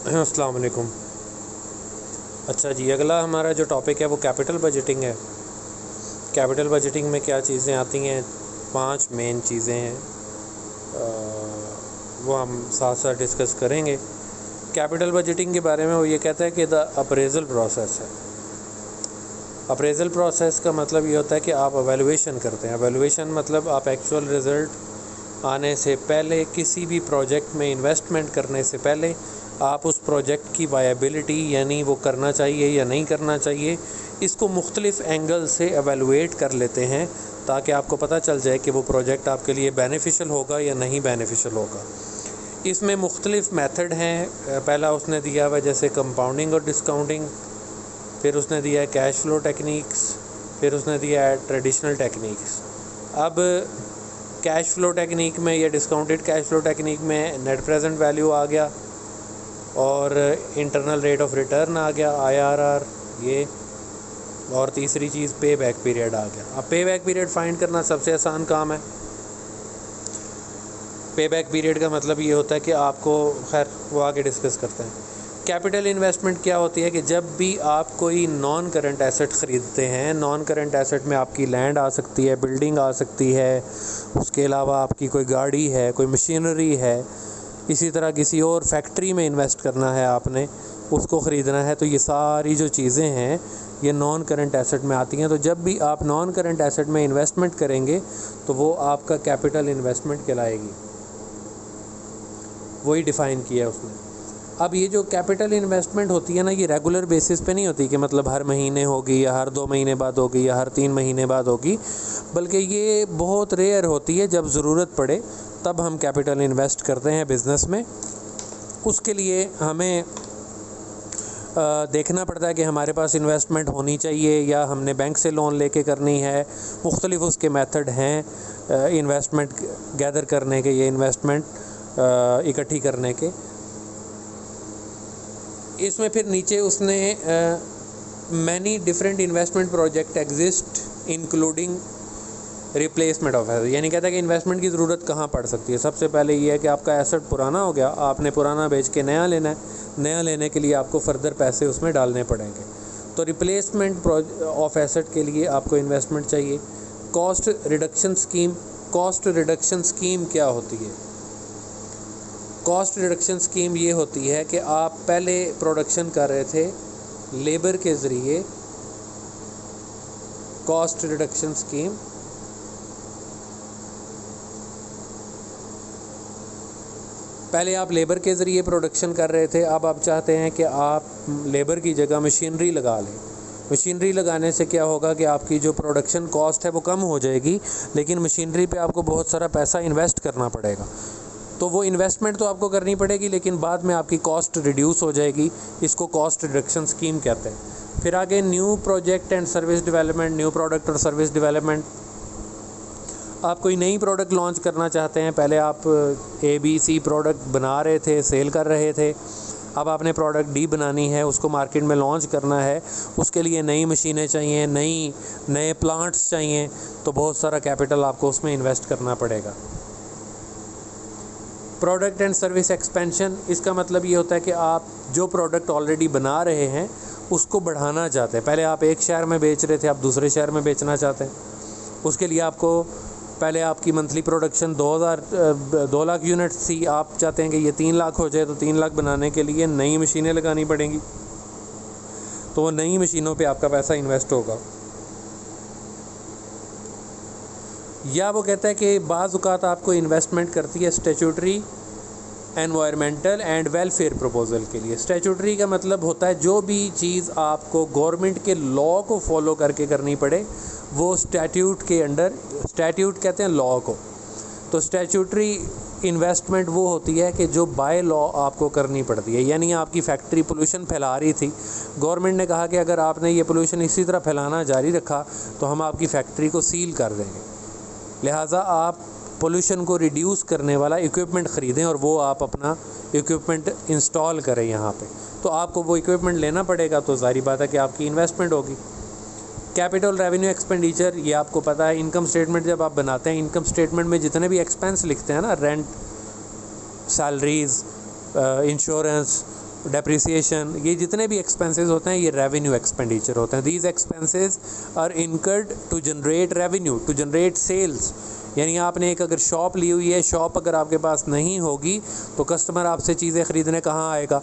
अस्सलाम वालेकुम। अच्छा जी, अगला हमारा जो टॉपिक है वो कैपिटल बजटिंग है। कैपिटल बजटिंग में क्या चीज़ें आती हैं? 5 मेन चीज़ें हैं, वो हम साथ साथ डिस्कस करेंगे। कैपिटल बजटिंग के बारे में वो ये कहता है कि द अप्रेज़ल प्रोसेस है। अप्रेज़ल प्रोसेस का मतलब ये होता है कि आप एवेलुएशन करते हैं। एवेलुएशन मतलब आप एक्चुअल रिज़ल्ट आने से पहले, किसी भी प्रोजेक्ट में इन्वेस्टमेंट करने से पहले आप उस प्रोजेक्ट की वायबिलिटी, यानी वो करना चाहिए या नहीं करना चाहिए, इसको मुख्तलिफ़ एंगल से एवेलुएट कर लेते हैं ताकि आपको पता चल जाए कि वो प्रोजेक्ट आपके लिए बेनिफिशियल होगा या नहीं बेनिफिशियल होगा। इसमें मुख्तलिफ़ मेथड हैं। पहला उसने दिया हुआ जैसे कंपाउंडिंग और डिस्काउंटिंग, फिर उसने दिया है कैश फ्लो टेक्निक्स, फिर उसने दिया है ट्रेडिशनल टेक्निक्स। अब कैश फ्लो टेक्निक में या डिस्काउंटेड कैश फ्लो टेक्निक में नेट प्रेजेंट वैल्यू आ गया और इंटरनल रेट ऑफ रिटर्न आ गया, IRR ये, और तीसरी चीज़ पे बैक पीरियड आ गया। अब पे बैक पीरियड फाइंड करना सबसे आसान काम है। पे बैक पीरियड का मतलब ये होता है कि आपको, खैर वो आगे डिस्कस करते हैं। कैपिटल इन्वेस्टमेंट क्या होती है कि जब भी आप कोई नॉन करंट एसेट ख़रीदते हैं, नॉन करंट एसेट में आपकी लैंड आ सकती है, बिल्डिंग आ सकती है, उसके अलावा आपकी कोई गाड़ी है, कोई मशीनरी है, इसी तरह किसी और फैक्ट्री में इन्वेस्ट करना है आपने, उसको ख़रीदना है, तो ये सारी जो चीज़ें हैं ये नॉन करंट एसेट में आती हैं। तो जब भी आप नॉन करंट एसेट में इन्वेस्टमेंट करेंगे तो वो आपका कैपिटल इन्वेस्टमेंट कहलाएगी। वही डिफ़ाइन किया है उसने। अब ये जो कैपिटल इन्वेस्टमेंट होती है ना, ये रेगुलर बेसिस पे नहीं होती कि मतलब हर महीने होगी या हर 2 महीने बाद होगी या हर 3 महीने बाद होगी, बल्कि ये बहुत रेयर होती है। जब ज़रूरत पड़े तब हम कैपिटल इन्वेस्ट करते हैं बिज़नेस में। उसके लिए हमें देखना पड़ता है कि हमारे पास इन्वेस्टमेंट होनी चाहिए या हमने बैंक से लोन लेके करनी है। मुख्तलिफ़ उसके मेथड हैं इन्वेस्टमेंट गैदर करने के, ये इन्वेस्टमेंट इकट्ठी करने के। इसमें फिर नीचे उसने many different investment project exist including replacement of asset, यानी कहता है कि इन्वेस्टमेंट की ज़रूरत कहाँ पड़ सकती है। सबसे पहले ये है कि आपका एसेट पुराना हो गया, आपने पुराना बेच के नया लेना है। नया लेने के लिए आपको फर्दर पैसे उसमें डालने पड़ेंगे, तो रिप्लेसमेंट ऑफ एसेट के लिए आपको इन्वेस्टमेंट चाहिए। Cost reduction scheme, cost reduction scheme क्या होती है? कॉस्ट रिडक्शन स्कीम ये होती है कि आप पहले प्रोडक्शन कर रहे थे लेबर के ज़रिए। कॉस्ट रिडक्शन स्कीम पहले आप लेबर के ज़रिए प्रोडक्शन कर रहे थे, अब आप चाहते हैं कि आप लेबर की जगह मशीनरी लगा लें। मशीनरी लगाने से क्या होगा कि आपकी जो प्रोडक्शन कॉस्ट है वो कम हो जाएगी, लेकिन मशीनरी पे आपको बहुत सारा पैसा इन्वेस्ट करना पड़ेगा। तो वो इन्वेस्टमेंट तो आपको करनी पड़ेगी, लेकिन बाद में आपकी कॉस्ट रिड्यूस हो जाएगी। इसको कॉस्ट रिडक्शन स्कीम कहते हैं। फिर आगे new project and service development, new product और सर्विस डेवलपमेंट। आप कोई नई प्रोडक्ट लॉन्च करना चाहते हैं। पहले आप ABC प्रोडक्ट बना रहे थे, सेल कर रहे थे, अब आपने प्रोडक्ट D बनानी है, उसको मार्केट में लॉन्च करना है। उसके लिए नई मशीनें चाहिए, नए प्लांट्स चाहिए, तो बहुत सारा कैपिटल आपको उसमें इन्वेस्ट करना पड़ेगा। प्रोडक्ट एंड सर्विस एक्सपेंशन, इसका मतलब ये होता है कि आप जो प्रोडक्ट ऑलरेडी बना रहे हैं उसको बढ़ाना चाहते हैं। पहले आप एक शहर में बेच रहे थे, आप दूसरे शहर में बेचना चाहते हैं। उसके लिए आपको, पहले आपकी मंथली प्रोडक्शन 2 लाख यूनिट्स थी, आप चाहते हैं कि ये 3 लाख हो जाए, तो 3 लाख बनाने के लिए नई मशीनें लगानी पड़ेंगी, तो वो नई मशीनों पे आपका पैसा इन्वेस्ट होगा। या वो कहता है कि बाज़ औक़ात आपको इन्वेस्टमेंट करती है statutory, environmental and welfare proposal के लिए। स्टैट्यूटरी का मतलब होता है जो भी चीज़ आपको गवर्नमेंट के लॉ को फॉलो करके करनी पड़े, वो स्टैट्यूट के अंडर, स्टैट्यूट कहते हैं लॉ को। तो स्टैट्यूटरी इन्वेस्टमेंट वो होती है कि जो बाय लॉ आपको करनी पड़ती है। यानी आपकी फैक्ट्री पोल्यूशन फैला रही थी, गवर्नमेंट ने कहा कि अगर आपने ये पोल्यूशन इसी तरह फैलाना जारी रखा तो हम आपकी फैक्ट्री को सील कर देंगे। लिहाजा आप पोल्यूशन को रिड्यूस करने वाला इक्विपमेंट ख़रीदें और वो आप अपना इक्विपमेंट इंस्टॉल करें यहाँ पे। तो आपको वो इक्विपमेंट लेना पड़ेगा, तो ज़ाहिर बात है कि आपकी इन्वेस्टमेंट होगी। कैपिटल रेवेन्यू एक्सपेंडिचर, ये आपको पता है, इनकम स्टेटमेंट जब आप बनाते हैं, इनकम स्टेटमेंट में जितने भी एक्सपेंस लिखते हैं ना, रेंट, सैलरीज़, इंश्योरेंस, डेप्रिसिएशन, ये जितने भी एक्सपेंसेस होते हैं ये रेवेन्यू एक्सपेंडिचर होते हैं। These expenses are incurred to generate revenue, to generate sales. यानी आपने एक अगर शॉप ली हुई है, शॉप अगर आपके पास नहीं होगी तो कस्टमर आपसे चीज़ें ख़रीदने कहाँ आएगा?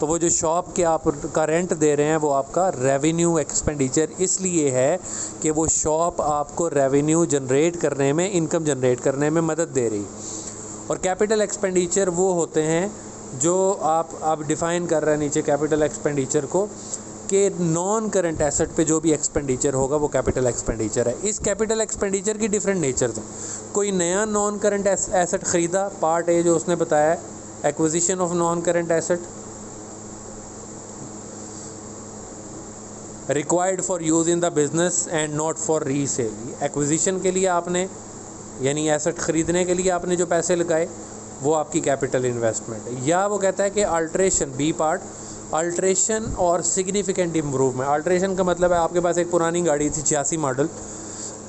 तो वो जो शॉप के आप का रेंट दे रहे हैं वो आपका रेवेन्यू एक्सपेंडिचर इसलिए है कि वो शॉप आपको रेवेन्यू जनरेट करने में, इनकम जनरेट करने में मदद दे रही। और कैपिटल एक्सपेंडिचर वो होते हैं जो आप डिफ़ाइन कर रहे हैं नीचे कैपिटल एक्सपेंडिचर को, कि नॉन करंट एसेट पे जो भी एक्सपेंडिचर होगा वो कैपिटल एक्सपेंडिचर है। इस कैपिटल एक्सपेंडिचर की डिफरेंट नेचर्स हैं। कोई नया नॉन करंट एसेट ख़रीदा, पार्ट ए जो उसने बताया acquisition of non current asset, required for use in the business and not for resale. Acquisition के लिए आपने, यानी एसेट ख़रीदने के लिए आपने जो पैसे लगाए वो आपकी कैपिटल इन्वेस्टमेंट है। या वो कहता है कि अल्ट्रेशन, बी पार्ट, अल्ट्रेशन और सिग्निफिकेंट इम्प्रूवमेंट। अल्ट्रेशन का मतलब है आपके पास एक पुरानी गाड़ी थी 86 मॉडल,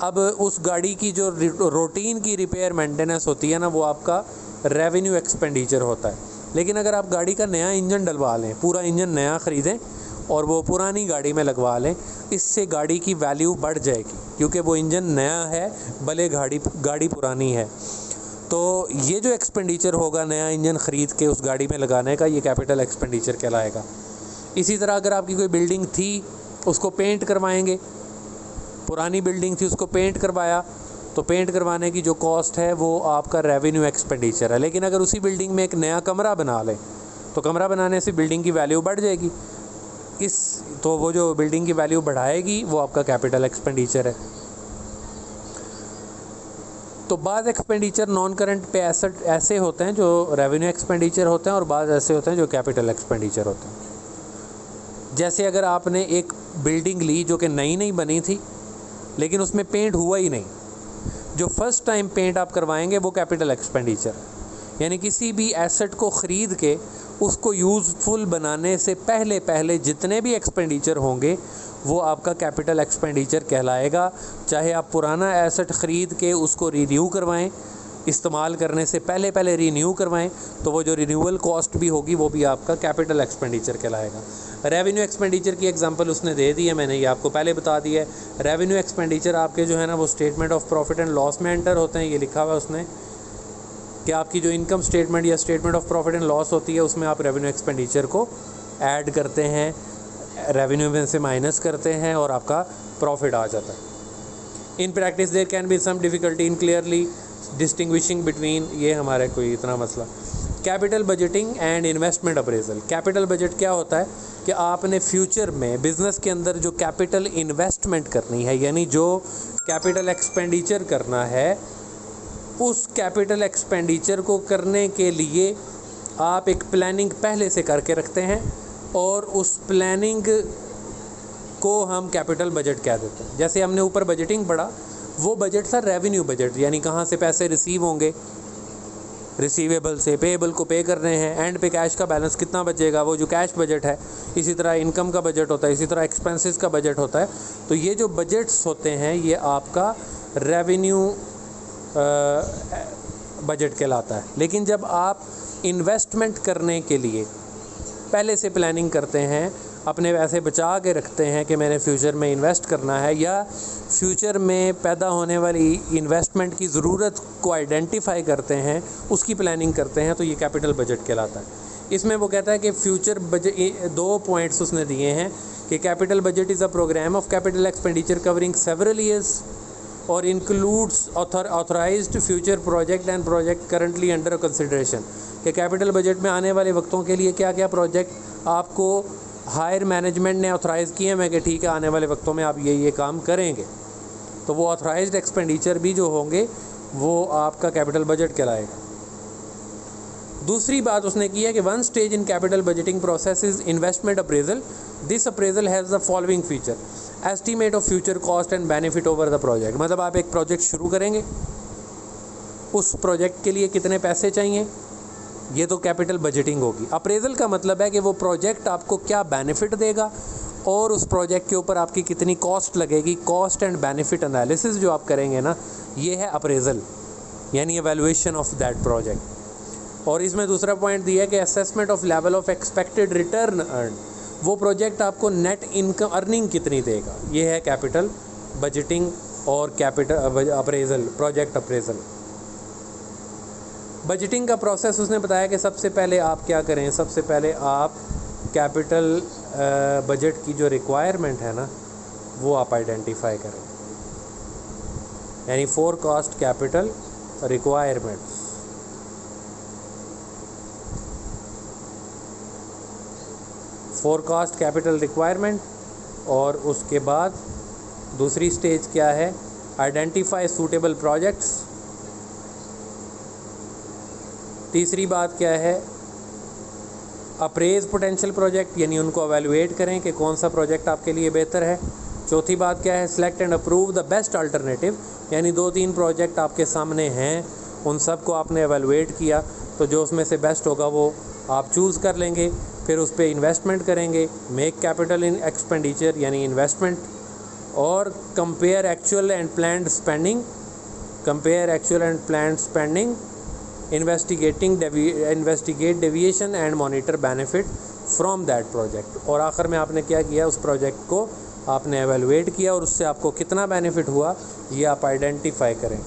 अब उस गाड़ी की जो रूटीन की रिपेयर मेंटेनेंस होती है ना, वो आपका रेवेन्यू एक्सपेंडिचर होता है। लेकिन अगर आप गाड़ी का नया इंजन डलवा लें, पूरा इंजन नया ख़रीदें और वो पुरानी गाड़ी में लगवा लें, इससे गाड़ी की वैल्यू बढ़ जाएगी क्योंकि वो इंजन नया है भले गाड़ी पुरानी है। तो ये जो एक्सपेंडिचर होगा नया इंजन ख़रीद के उस गाड़ी में लगाने का, ये कैपिटल एक्सपेंडिचर कहलाएगा। इसी तरह अगर आपकी कोई बिल्डिंग थी उसको पेंट करवाएंगे, पुरानी बिल्डिंग थी उसको पेंट करवाया, तो पेंट करवाने की जो कॉस्ट है वो आपका रेवेन्यू एक्सपेंडिचर है। लेकिन अगर उसी बिल्डिंग में एक नया कमरा बना लें तो कमरा बनाने से बिल्डिंग की वैल्यू बढ़ जाएगी, तो वो जो बिल्डिंग की वैल्यू बढ़ाएगी वो आपका कैपिटल एक्सपेंडिचर है। तो बाद एक्सपेंडिचर नॉन करंट पे एसेट ऐसे होते हैं जो रेवेन्यू एक्सपेंडिचर होते हैं और बाद ऐसे होते हैं जो कैपिटल एक्सपेंडिचर होते हैं। जैसे अगर आपने एक बिल्डिंग ली जो कि नई नई बनी थी लेकिन उसमें पेंट हुआ ही नहीं, जो फर्स्ट टाइम पेंट आप करवाएंगे वो कैपिटल एक्सपेंडिचर है। यानी किसी भी एसेट को ख़रीद के उसको यूज़फुल बनाने से पहले जितने भी एक्सपेंडिचर होंगे वो आपका कैपिटल एक्सपेंडिचर कहलाएगा। चाहे आप पुराना एसेट ख़रीद के उसको रिन्यू करवाएं, इस्तेमाल करने से पहले रिन्यू करवाएं, तो वो जो रिन्यूअल कॉस्ट भी होगी वो भी आपका कैपिटल एक्सपेंडिचर कहलाएगा। रेवेन्यू एक्सपेंडिचर की एग्जांपल उसने दे दी है, मैंने ये आपको पहले बता दिया है। रेवेन्यू एक्सपेंडिचर आपके जो है ना वो statement of profit and loss में एंटर होते हैं। ये लिखा हुआ है उसने कि आपकी जो इनकम स्टेटमेंट या statement of profit and loss होती है उसमें आप रेवेन्यू एक्सपेंडिचर को ऐड करते हैं, रेवेन्यू में से माइनस करते हैं और आपका प्रॉफिट आ जाता है। In practice there can be some difficulty in clearly distinguishing between, ये हमारे कोई इतना मसला। Capital budgeting and investment appraisal. Capital budget क्या होता है कि आपने फ्यूचर में बिज़नेस के अंदर जो कैपिटल इन्वेस्टमेंट करनी है, यानी जो कैपिटल एक्सपेंडिचर करना है, उस कैपिटल एक्सपेंडिचर को करने के लिए आप एक प्लानिंग पहले से करके रखते हैं और उस प्लानिंग को हम कैपिटल बजट कह देते हैं। जैसे हमने ऊपर बजटिंग पढ़ा, वो बजट था रेवेन्यू बजट, यानी कहाँ से पैसे रिसीव होंगे, रिसीवेबल से, पेएबल को पे करने हैं, एंड पे कैश का बैलेंस कितना बचेगा, वो जो कैश बजट है। इसी तरह इनकम का बजट होता है, इसी तरह एक्सपेंसेस का बजट होता है। तो ये जो बजट्स होते हैं ये आपका रेवेन्यू बजट कहलाता है। लेकिन जब आप इन्वेस्टमेंट करने के लिए पहले से प्लानिंग करते हैं, अपने पैसे बचा के रखते हैं कि मैंने फ्यूचर में इन्वेस्ट करना है, या फ्यूचर में पैदा होने वाली इन्वेस्टमेंट की ज़रूरत को आइडेंटिफाई करते हैं, उसकी प्लानिंग करते हैं, तो ये कैपिटल बजट कहलाता है। इसमें वो कहता है कि फ्यूचर बजट, 2 पॉइंट्स उसने दिए हैं कि capital budget is a programme of capital expenditure covering several years और includes authorised future project and project currently under consideration. कि कैपिटल बजट में आने वाले वक्तों के लिए क्या क्या प्रोजेक्ट आपको हायर मैनेजमेंट ने ऑथराइज़ किए हैं कि ठीक है आने वाले वक्तों में आप ये काम करेंगे, तो वो ऑथराइज्ड एक्सपेंडिचर भी जो होंगे वो आपका कैपिटल बजट कहलाएगा। दूसरी बात उसने की है कि one stage in capital budgeting process is investment appraisal. This appraisal has the following feature: estimate of future cost and benefit over the project. मतलब आप एक प्रोजेक्ट शुरू करेंगे, उस प्रोजेक्ट के लिए कितने पैसे चाहिए, ये तो कैपिटल बजटिंग होगी। अप्रेजल का मतलब है कि वो प्रोजेक्ट आपको क्या बेनिफिट देगा और उस प्रोजेक्ट के ऊपर आपकी कितनी कॉस्ट लगेगी। कॉस्ट एंड बेनिफिट एनालिसिस जो आप करेंगे ना, ये है अप्रेजल, यानी एवैल्यूएशन ऑफ दैट प्रोजेक्ट। और इसमें दूसरा पॉइंट दिया है कि assessment of level of expected return earn, वो प्रोजेक्ट आपको नेट इनकम अर्निंग कितनी देगा, ये है कैपिटल बजटिंग और capital appraisal, project appraisal. Budgeting का प्रोसेस उसने बताया कि सबसे पहले आप क्या करें, सबसे पहले आप कैपिटल बजट की जो रिक्वायरमेंट है ना वो आप आइडेंटिफाई करें, यानी forecast capital requirements. Forecast capital requirement, और उसके बाद दूसरी स्टेज क्या है, आइडेंटिफाई सूटेबल प्रोजेक्ट्स। तीसरी बात क्या है, अप्रेज पोटेंशियल प्रोजेक्ट, यानी उनको एवेलुएट करें कि कौन सा प्रोजेक्ट आपके लिए बेहतर है। चौथी बात क्या है, select and approve the best alternative, यानी 2-3 प्रोजेक्ट आपके सामने हैं, उन सब को आपने एवेलुएट किया तो जो उसमें से बेस्ट होगा वो आप चूज़ कर लेंगे, फिर उस पर इन्वेस्टमेंट करेंगे, मेक कैपिटल इन एक्सपेंडिचर यानी इन्वेस्टमेंट, और compare actual and planned spending, investigate deviation and monitor benefit from that project. और आखिर में आपने क्या किया, उस प्रोजेक्ट को आपने एवेलुएट किया और उससे आपको कितना बेनिफिट हुआ ये आप आइडेंटिफाई करें।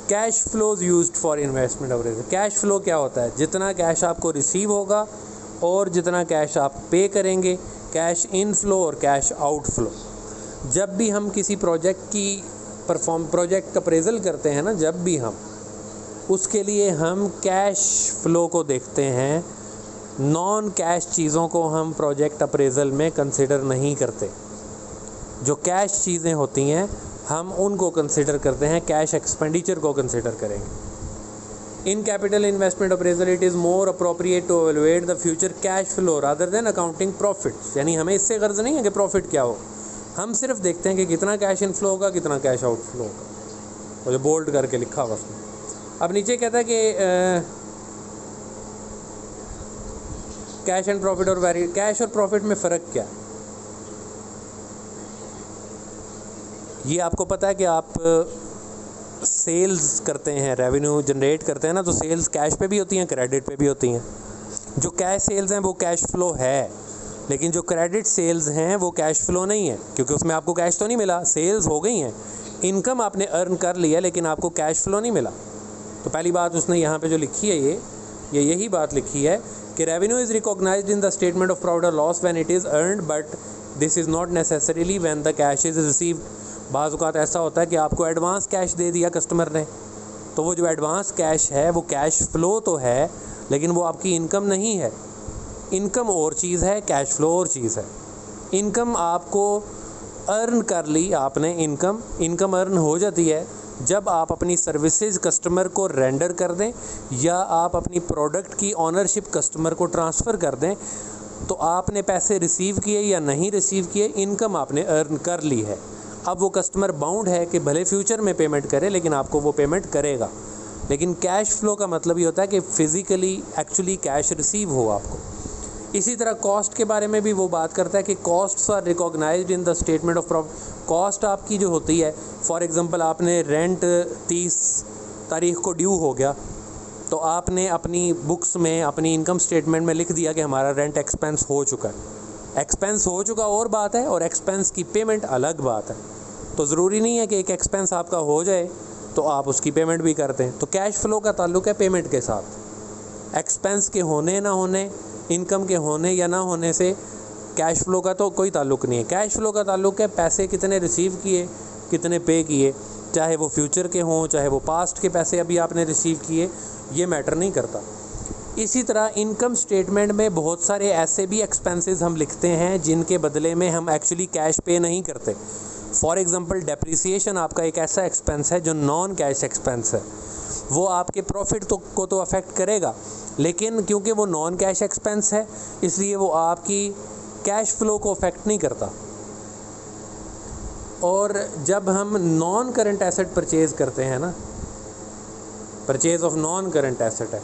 Cash flows used for investment appraisal. Cash flow क्या होता है, जितना कैश आपको रिसीव होगा और जितना कैश आप पे करेंगे, कैश इन फ्लो और कैश आउट फ्लो। जब भी हम किसी प्रोजेक्ट की प्रोजेक्ट अप्रेजल करते हैं ना, जब भी हम उसके लिए हम कैश फ्लो को देखते हैं, नॉन कैश चीज़ों को हम प्रोजेक्ट अप्रेजल में कंसिडर नहीं करते। जो कैश चीज़ें होती हैं हम उनको कंसिडर करते हैं, कैश एक्सपेंडिचर को कंसिडर करेंगे। In capital investment appraisal it is more appropriate to evaluate the future cash flow rather than accounting profits, यानी हमें इससे गर्ज नहीं है कि प्रॉफिट क्या हो, हम सिर्फ देखते हैं कि कितना कैश इनफ्लो होगा, कितना कैश आउटफ्लो होगा, वो जो बोल्ड करके लिखा हुआ उसमें। अब नीचे कहता है कि कैश एंड प्रॉफिट और वैरी, कैश और प्रॉफिट में फ़र्क क्या है। ये आपको पता है कि आप सेल्स करते हैं, रेवेन्यू जनरेट करते हैं ना, तो सेल्स कैश पे भी होती हैं, क्रेडिट पे भी होती हैं। जो कैश सेल्स हैं वो कैश फ्लो है, लेकिन जो क्रेडिट सेल्स हैं वो कैश फ्लो नहीं है, क्योंकि उसमें आपको कैश तो नहीं मिला, सेल्स हो गई हैं, इनकम आपने अर्न कर लिया, लेकिन आपको कैश फ्लो नहीं मिला। तो पहली बात उसने यहाँ पे जो लिखी है ये यही बात लिखी है कि revenue is recognised in the statement of profit और loss when it is earned, but this is not necessarily when the cash is received. बाज़ औक़ात ऐसा होता है कि आपको एडवांस कैश दे दिया कस्टमर ने, तो वो जो एडवांस कैश है वो कैश फ्लो तो है, लेकिन वो आपकी इनकम नहीं है। इनकम और चीज़ है, कैश फ्लो और चीज़ है। इनकम आपको अर्न कर ली आपने, इनकम अर्न हो जाती है जब आप अपनी सर्विसेज कस्टमर को रेंडर कर दें या आप अपनी प्रोडक्ट की ऑनरशिप कस्टमर को ट्रांसफ़र कर दें, तो आपने पैसे रिसीव किए या नहीं रिसीव किए, इनकम आपने अर्न कर ली है। अब वो कस्टमर बाउंड है कि भले फ्यूचर में पेमेंट करे, लेकिन आपको वो पेमेंट करेगा। लेकिन कैश फ्लो का मतलब ये होता है कि फ़िज़िकली एक्चुअली कैश रिसीव हो आपको। इसी तरह कॉस्ट के बारे में भी वो बात करता है कि costs are recognised in the statement of profit. Cost आपकी जो होती है, फॉर एग्जांपल आपने रेंट 30 तारीख को ड्यू हो गया, तो आपने अपनी बुक्स में, अपनी इनकम स्टेटमेंट में लिख दिया कि हमारा रेंट एक्सपेंस हो चुका है। एक्सपेंस हो चुका और बात है, और एक्सपेंस की पेमेंट अलग बात है। तो ज़रूरी नहीं है कि एक एक्सपेंस आपका हो जाए तो आप उसकी पेमेंट भी करते हैं। तो कैश फ्लो का ताल्लुक़ है पेमेंट के साथ। एक्सपेंस के होने ना होने, इनकम के होने या ना होने से कैश फ्लो का तो कोई ताल्लुक़ नहीं है। कैश फ्लो का ताल्लुक़ है पैसे कितने रिसीव किए, कितने पे किए, चाहे वो फ्यूचर के हों, चाहे वो पास्ट के पैसे अभी आपने रिसीव किए, ये मैटर नहीं करता। इसी तरह इनकम स्टेटमेंट में बहुत सारे ऐसे भी एक्सपेंसेस हम लिखते हैं जिनके बदले में हम एक्चुअली कैश पे नहीं करते। फॉर एग्ज़ाम्पल डेप्रिसिएशन आपका एक ऐसा एक्सपेंस है जो नॉन कैश एक्सपेंस है, वो आपके प्रॉफिट को तो अफेक्ट करेगा, लेकिन क्योंकि वो नॉन कैश एक्सपेंस है इसलिए वो आपकी कैश फ्लो को अफेक्ट नहीं करता। और जब हम नॉन करंट एसेट परचेज़ करते हैं ना, purchase of non current asset है,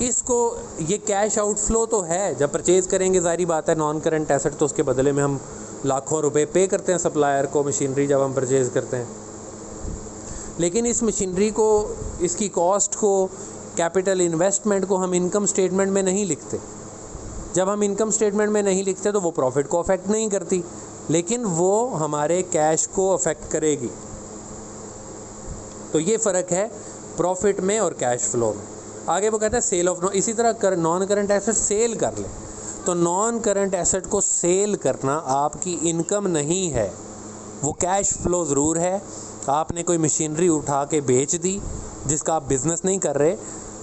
इसको ये कैश आउटफ्लो तो है। जब परचेज़ करेंगे ज़ाहिर बात है नॉन करंट एसेट, तो उसके बदले में हम लाखों रुपए पे करते हैं सप्लायर को, मशीनरी जब हम परचेज़ करते हैं। लेकिन इस मशीनरी को, इसकी कॉस्ट को, कैपिटल इन्वेस्टमेंट को हम इनकम स्टेटमेंट में नहीं लिखते। जब हम इनकम स्टेटमेंट में नहीं लिखते तो वो प्रॉफिट को अफेक्ट नहीं करती, लेकिन वो हमारे कैश को अफेक्ट करेगी। तो ये फ़र्क है प्रॉफिट में और कैश फ्लो में। आगे वो कहता है सेल ऑफ, इसी तरह नॉन करंट एसेट सेल कर ले, तो नॉन करंट एसेट को सेल करना आपकी इनकम नहीं है, वो कैश फ्लो ज़रूर है। आपने कोई मशीनरी उठा के बेच दी जिसका आप बिज़नेस नहीं कर रहे।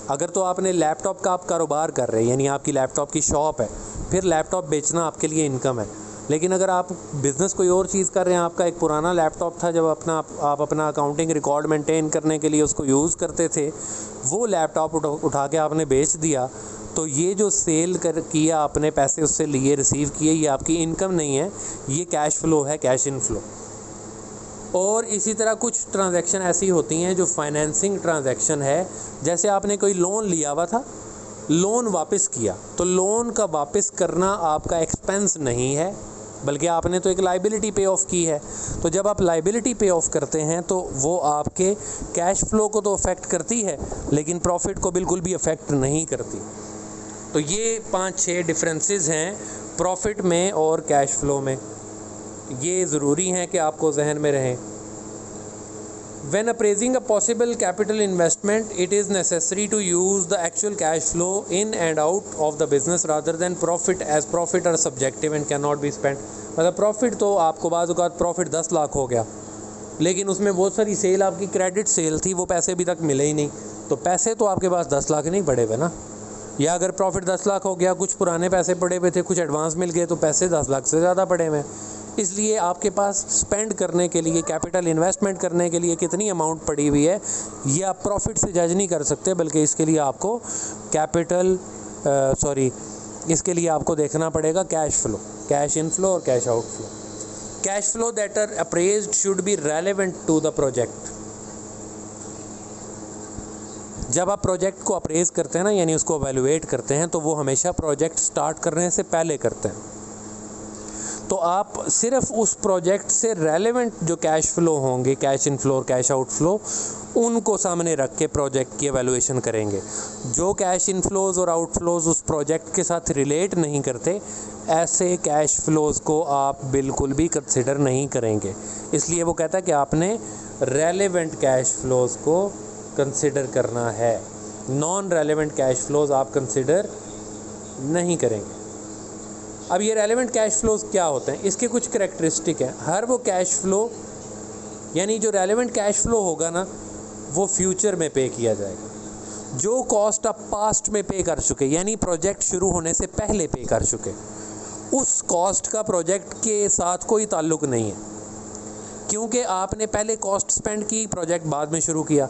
अगर तो आपने लैपटॉप का आप कारोबार कर रहे हैं, यानी आपकी लैपटॉप की शॉप है, फिर लैपटॉप बेचना आपके लिए इनकम है। लेकिन अगर आप बिज़नेस कोई और चीज़ कर रहे हैं, आपका एक पुराना लैपटॉप था जब आप अपना अकाउंटिंग रिकॉर्ड मेंटेन करने के लिए उसको यूज़ करते थे, वो लैपटॉप उठा के आपने बेच दिया, तो ये जो सेल किया आपने, पैसे उससे लिए, रिसीव किए, ये आपकी इनकम नहीं है, ये कैश फ्लो है, कैश इनफ्लो। और इसी तरह कुछ ट्रांजैक्शन ऐसी होती हैं जो फाइनेंसिंग ट्रांजैक्शन है। जैसे आपने कोई लोन लिया हुआ था, लोन वापस किया, तो लोन का वापस करना आपका एक्सपेंस नहीं है, बल्कि आपने तो एक लाइबिलिटी पे ऑफ की है। तो जब आप लाइबिलिटी पे ऑफ करते हैं तो वो आपके कैश फ्लो को तो अफेक्ट करती है, लेकिन प्रॉफिट को बिल्कुल भी अफेक्ट नहीं करती। तो ये 5-6 डिफरेंसेस हैं प्रॉफिट में और कैश फ्लो में, ये ज़रूरी हैं कि आपको जहन में रहें। When appraising a possible capital investment, it is necessary to use the actual cash flow in and out of the business rather than profit, as profit are subjective and cannot be spent। मतलब profit तो आपको बाज़ औक़ात profit 10 lakh हो गया, लेकिन उसमें बहुत सारी सेल आपकी क्रेडिट सेल थी, वो पैसे अभी तक मिले ही नहीं, तो पैसे तो आपके पास 10 लाख नहीं पड़े हुए ना। या अगर प्रॉफिट 10 लाख हो गया, कुछ पुराने पैसे पड़े हुए थे, कुछ एडवांस मिल गए, तो पैसे 10 लाख से ज़्यादा पड़े हुए हैं। इसलिए आपके पास स्पेंड करने के लिए, कैपिटल इन्वेस्टमेंट करने के लिए कितनी अमाउंट पड़ी हुई है, ये आप प्रॉफिट से जज नहीं कर सकते, बल्कि इसके लिए आपको इसके लिए आपको देखना पड़ेगा कैश फ्लो, कैश इनफ्लो और cash outflow. Cash flow that are appraised should be relevant to the project. जब आप प्रोजेक्ट को अप्रेज करते हैं ना, यानी उसको एवेलुएट करते हैं, तो वो हमेशा प्रोजेक्ट स्टार्ट करने से पहले करते हैं। तो आप सिर्फ उस प्रोजेक्ट से रेलेवेंट जो कैश फ्लो होंगे, कैश इनफ्लो और कैश आउटफ्लो, उनको सामने रख के प्रोजेक्ट की एवेलुएशन करेंगे। जो कैश इनफ्लोज और आउटफ्लोज उस प्रोजेक्ट के साथ रिलेट नहीं करते, ऐसे कैश फ्लोज को आप बिल्कुल भी कंसिडर नहीं करेंगे। इसलिए वो कहता है कि आपने रेलेवेंट कैश फ्लोज को कंसिडर करना है, नॉन रेलेवेंट कैश फ्लोज आप कंसिडर नहीं करेंगे। अब ये रेलेवेंट कैश फ्लोज क्या होते हैं, इसके कुछ करैक्टरिस्टिक हैं। हर वो कैश फ्लो, यानी जो रेलेवेंट कैश फ्लो होगा ना, वो फ्यूचर में पे किया जाएगा। जो कॉस्ट आप पास्ट में पे कर चुके, यानी प्रोजेक्ट शुरू होने से पहले पे कर चुके, उस कॉस्ट का प्रोजेक्ट के साथ कोई ताल्लुक़ नहीं है, क्योंकि आपने पहले कॉस्ट स्पेंड की, प्रोजेक्ट बाद में शुरू किया।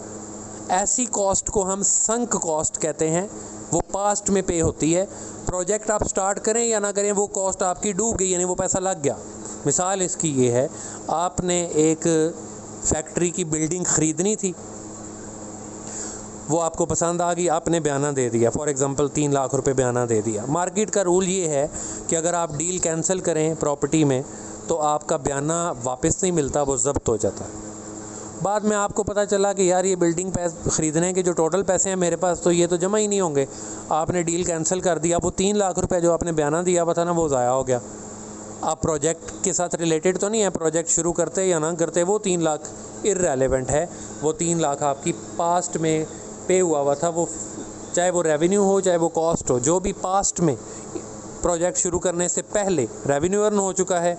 ऐसी कॉस्ट को हम संक कॉस्ट कहते हैं, वो पास्ट में पे होती है। प्रोजेक्ट आप स्टार्ट करें या ना करें, वो कॉस्ट आपकी डूब गई, यानी वो पैसा लग गया। मिसाल इसकी ये है, आपने एक फैक्ट्री की बिल्डिंग ख़रीदनी थी, वो आपको पसंद आ गई, आपने बयाना दे दिया, फॉर एग्ज़ाम्पल 3 लाख रुपए बयाना दे दिया। मार्केट का रूल ये है कि अगर आप डील कैंसिल करें प्रॉपर्टी में, तो आपका बयाना वापस नहीं मिलता, वो ज़ब्त हो जाता है। बाद में आपको पता चला कि यार ये बिल्डिंग ख़रीदने के जो टोटल पैसे हैं मेरे पास, तो ये तो जमा ही नहीं होंगे, आपने डील कैंसिल कर दिया, वो 3 लाख रुपए जो आपने बयाना दिया हुआ था ना, वो ज़ाया हो गया। आप प्रोजेक्ट के साथ रिलेटेड तो नहीं है, प्रोजेक्ट शुरू करते या ना करते, वो 3 लाख इररेलेवेंट है। वो 3 लाख आपकी पास्ट में पे हुआ था, वो चाहे वो रेवेन्यू हो चाहे वो कॉस्ट हो, जो भी पास्ट में प्रोजेक्ट शुरू करने से पहले रेवेन्यू अर्न हो चुका है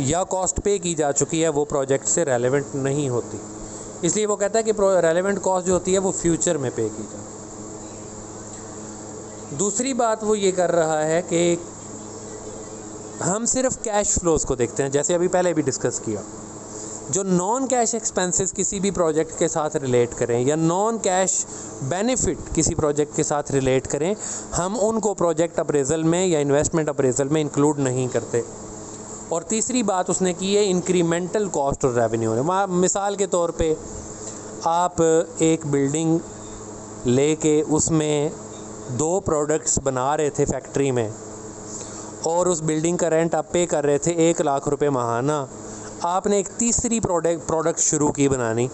या कॉस्ट पे की जा चुकी है, वो प्रोजेक्ट से रेलेवेंट नहीं होती। इसलिए वो कहता है कि रेलेवेंट कॉस्ट जो होती है वो फ्यूचर में पे की जाती है। दूसरी बात वो ये कर रहा है कि हम सिर्फ कैश फ्लोज को देखते हैं, जैसे अभी पहले भी डिस्कस किया। जो नॉन कैश एक्सपेंसेस किसी भी प्रोजेक्ट के साथ रिलेट करें या नॉन कैश बेनिफिट किसी प्रोजेक्ट के साथ रिलेट करें, हम उनको प्रोजेक्ट अप्रेजल में या इन्वेस्टमेंट अप्रेजल में इंक्लूड नहीं करते। और तीसरी बात उसने की है इंक्रीमेंटल कॉस्ट और रेवेन्यू। मिसाल के तौर पे आप एक बिल्डिंग लेके उसमें 2 प्रोडक्ट्स बना रहे थे फैक्ट्री में, और उस बिल्डिंग का रेंट आप पे कर रहे थे 1 लाख रुपए माहाना। आपने एक तीसरी प्रोडक्ट शुरू की बनानी,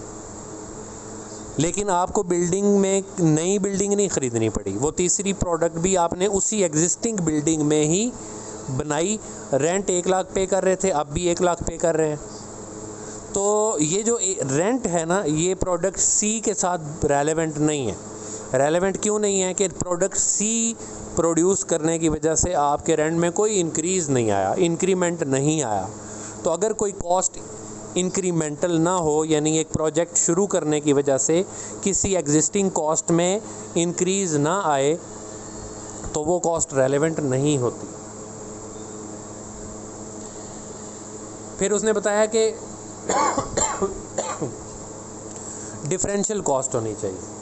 लेकिन आपको बिल्डिंग में नई बिल्डिंग नहीं ख़रीदनी पड़ी, वो तीसरी प्रोडक्ट भी आपने उसी एग्जिस्टिंग बिल्डिंग में ही बनाई। रेंट 1 लाख पे कर रहे थे, अब भी 1 लाख पे कर रहे हैं। तो ये जो रेंट है ना, ये प्रोडक्ट सी के साथ रेलेवेंट नहीं है। रेलेवेंट क्यों नहीं है कि प्रोडक्ट सी प्रोड्यूस करने की वजह से आपके रेंट में कोई इंक्रीज़ नहीं आया, इंक्रीमेंट नहीं आया। तो अगर कोई कॉस्ट इंक्रीमेंटल ना हो, यानी एक प्रोजेक्ट शुरू करने की वजह से किसी एग्जिस्टिंग कॉस्ट में इंक्रीज़ ना आए, तो वो कॉस्ट रेलेवेंट नहीं होती। फिर उसने बताया कि डिफरेंशियल कॉस्ट होनी चाहिए।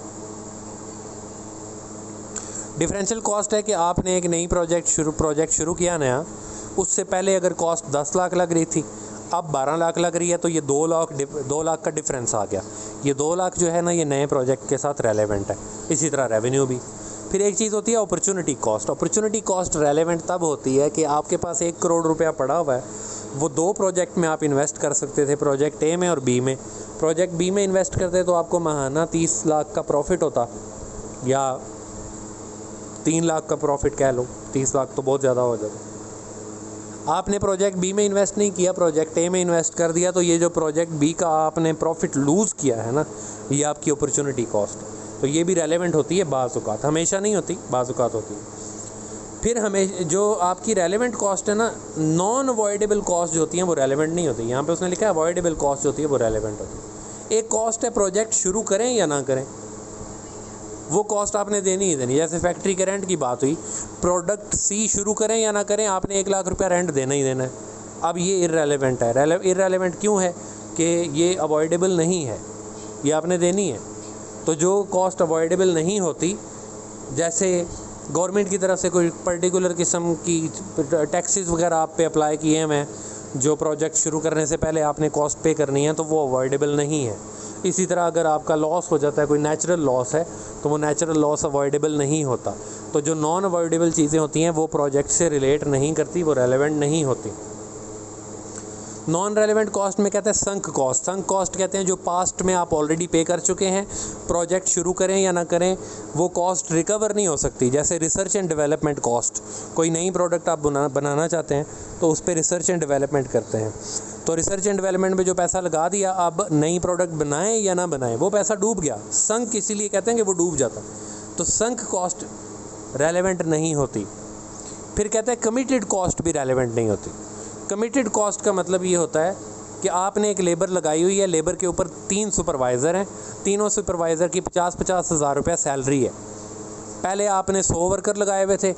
डिफरेंशियल कॉस्ट है कि आपने एक नई प्रोजेक्ट शुरू किया नया, उससे पहले अगर कॉस्ट 10 लाख लग रही थी, अब 12 लाख लग रही है, तो ये 2 लाख का डिफरेंस आ गया। ये 2 लाख जो है ना, ये नए प्रोजेक्ट के साथ रेलेवेंट है। इसी तरह रेवेन्यू भी। फिर एक चीज़ होती है opportunity cost. Opportunity cost relevant तब होती है कि आपके पास 1 करोड़ रुपया पड़ा हुआ है, वो 2 प्रोजेक्ट में आप इन्वेस्ट कर सकते थे, प्रोजेक्ट ए में और बी में। प्रोजेक्ट बी में इन्वेस्ट करते तो आपको माहाना 30 लाख का प्रॉफिट होता, या 3 लाख का प्रॉफिट कह लो, 30 लाख तो बहुत ज़्यादा हो जाता। आपने प्रोजेक्ट बी में इन्वेस्ट नहीं किया, प्रोजेक्ट ए में इन्वेस्ट कर दिया, तो ये जो प्रोजेक्ट बी का आपने प्रॉफिट लूज़ किया है ना, ये आपकी अपॉर्चुनिटी कॉस्ट। तो ये भी रेलेवेंट होती है बाज़ औक़ात, हमेशा नहीं होती, बाज़ औक़ात होती है। फिर हमें जो आपकी रेलेवेंट कॉस्ट है ना, नॉन अवॉइडेबल कॉस्ट जो होती हैं वो रेलेवेंट नहीं होती। यहाँ पे उसने लिखा है अवॉइडेबल कॉस्ट जो होती है वो रेलेवेंट होती है। एक कॉस्ट है प्रोजेक्ट शुरू करें या ना करें, वो कॉस्ट आपने देनी ही देनी। जैसे फैक्ट्री के रेंट की बात हुई, प्रोडक्ट सी शुरू करें या ना करें, आपने 1 लाख रुपया रेंट देना ही देना है। अब ये इररेलेवेंट है। इररेलेवेंट क्यों है कि ये अवॉइडेबल नहीं है, ये आपने देनी है। तो जो कॉस्ट अवॉइडेबल नहीं होती, जैसे गवर्नमेंट की तरफ से कोई पर्टिकुलर किस्म की टैक्सेस वगैरह आप पे अप्लाई किए हैं, जो प्रोजेक्ट शुरू करने से पहले आपने कॉस्ट पे करनी है, तो वो अवॉइडेबल नहीं है। इसी तरह अगर आपका लॉस हो जाता है, कोई नेचुरल लॉस है, तो वो नेचुरल लॉस अवॉइडेबल नहीं होता। तो जो नॉन अवॉइडेबल चीज़ें होती हैं वो प्रोजेक्ट से रिलेट नहीं करती, वो रेलेवेंट नहीं होती। नॉन रेलेवेंट कॉस्ट में कहते हैं संक कॉस्ट। संक कॉस्ट कहते हैं जो पास्ट में आप ऑलरेडी पे कर चुके हैं, प्रोजेक्ट शुरू करें या ना करें, वो कॉस्ट रिकवर नहीं हो सकती। जैसे रिसर्च एंड डेवलपमेंट कॉस्ट, कोई नई प्रोडक्ट आप बनाना चाहते हैं तो उस पर रिसर्च एंड डेवलपमेंट करते हैं, तो रिसर्च एंड डेवलपमेंट में जो पैसा लगा दिया, अब नई प्रोडक्ट बनाएं या ना बनाएं, वो पैसा डूब गया। संक इसीलिए कहते हैं कि वो डूब जाता, तो संक कॉस्ट रेलेवेंट नहीं होती। फिर कहते हैं कमिटेड कॉस्ट भी रेलेवेंट नहीं होती। कमिटेड कॉस्ट का मतलब ये होता है कि आपने एक लेबर लगाई हुई है, लेबर के ऊपर 3 सुपरवाइज़र हैं, तीनों सुपरवाइज़र की 50-50 हज़ार रुपया सैलरी है। पहले आपने 100 वर्कर लगाए हुए थे,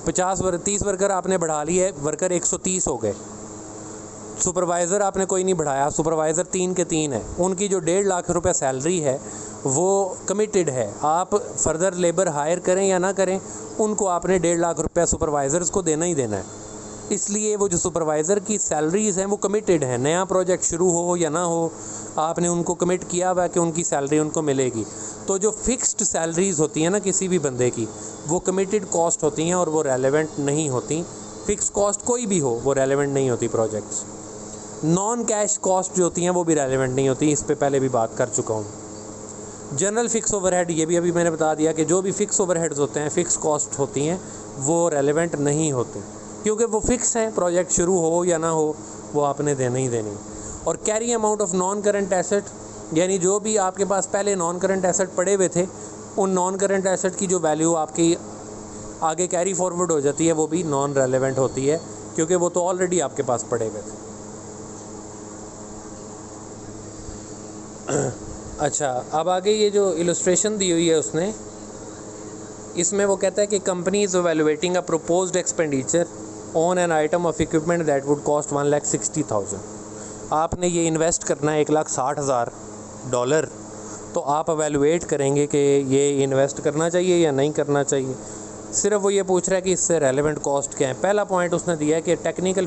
30 वर्कर आपने बढ़ा लिए, वर्कर 130 हो गए। सुपरवाइज़र आपने कोई नहीं बढ़ाया, सुपरवाइज़र 3 के 3 है। उनकी जो 1.5 लाख रुपया सैलरी है वो कमिटेड है। आप फर्दर लेबर हायर करें या ना करें, उनको आपने 1.5 लाख रुपया सुपरवाइज़र्स को देना ही देना है। इसलिए वो जो सुपरवाइज़र की सैलरीज़ हैं वो कमिटेड हैं। नया प्रोजेक्ट शुरू हो या ना हो, आपने उनको कमिट किया हुआ है कि उनकी सैलरी उनको मिलेगी। तो जो फिक्स्ड सैलरीज़ होती हैं ना किसी भी बंदे की, वो कमिटेड कॉस्ट होती हैं और वो रेलेवेंट नहीं होती। फ़िक्स कॉस्ट कोई भी हो वो रेलेवेंट नहीं होती प्रोजेक्ट्स। नॉन कैश कॉस्ट जो होती हैं वो भी रेलेवेंट नहीं होती, इस पे पहले भी बात कर चुका हूँ। जनरल फ़िक्स ओवरहेड, ये भी अभी मैंने बता दिया कि जो भी फ़िक्स ओवरहेड्स होते हैं, फ़िक्स कॉस्ट होती हैं, वो रेलेवेंट नहीं होते, क्योंकि वो फिक्स है। प्रोजेक्ट शुरू हो या ना हो, वो आपने देना ही देनी। और carry amount of non current asset, यानी जो भी आपके पास पहले नॉन करंट एसेट पड़े हुए थे, उन नॉन करंट एसेट की जो वैल्यू आपकी आगे कैरी फॉरवर्ड हो जाती है, वो भी नॉन रेलेवेंट होती है, क्योंकि वो तो ऑलरेडी आपके पास पड़े हुए थे। अच्छा, अब आगे ये जो इलस्ट्रेशन दी हुई है उसने, इसमें वो कहता है कि company is evaluating a proposed expenditure on an item of equipment that would cost $1,60,000। आपने ये इन्वेस्ट करना है $1,60,000, तो आप एवेलुएट करेंगे कि ये इन्वेस्ट करना चाहिए या नहीं करना चाहिए। सिर्फ वो ये पूछ रहा है कि इससे रेलेवेंट कॉस्ट क्या है। पहला पॉइंट उसने दिया है कि technical